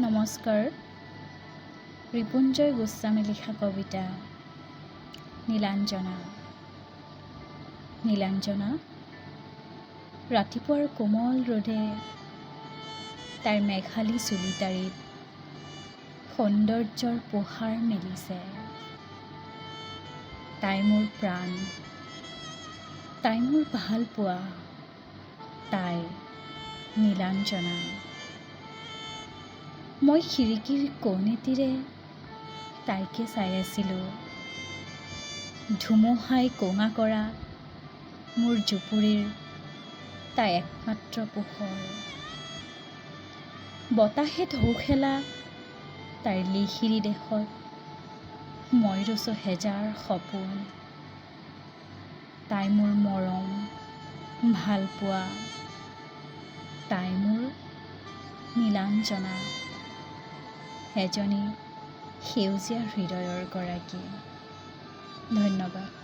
নমস্কাৰ। ৰিপুঞ্জয় গোস্বামী লিখা কবিতা নীলাঞ্জনা। নীলাঞ্জনা ৰাতিপুৱাৰ কোমল ৰ'দে তাইৰ মেঘালী চুলি তাৰিত সৌন্দৰ্যৰ পোহাৰ মেলিছে। তাই মোৰ প্ৰাণ, তাই মোৰ ভাল পোৱা, তাই নীলাঞ্জনা। মই খিৰিকীৰ কোণেটিৰে তাইকে চাই আছিলোঁ। ধুমুহাই কঙা কৰা মোৰ জুপুৰিৰ তাই একমাত্ৰ পোহৰ। বতাহে ঢৌ খেলা তাইৰ লিহিৰি দেশত মই ৰচো হেজাৰ সপোন। তাই মোৰ মৰম, ভাল পোৱা, তাই মোৰ নীলাঞ্জনা। এজনী সেউজীয়া হৃদয়ৰ গৰাকী। ধন্যবাদ।